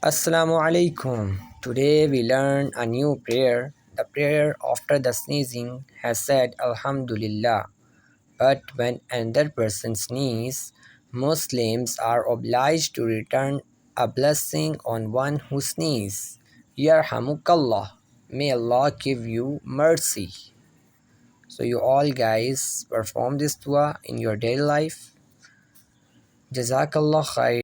Assalamualaikum. Today we learn a new prayer. The prayer after the sneezing has said Alhamdulillah. But when another person sneezes, Muslims are obliged to return a blessing on one who sneezes. Yarhamukallah. May Allah give you mercy. So you all guys perform this dua in your daily life. Jazakallah khair.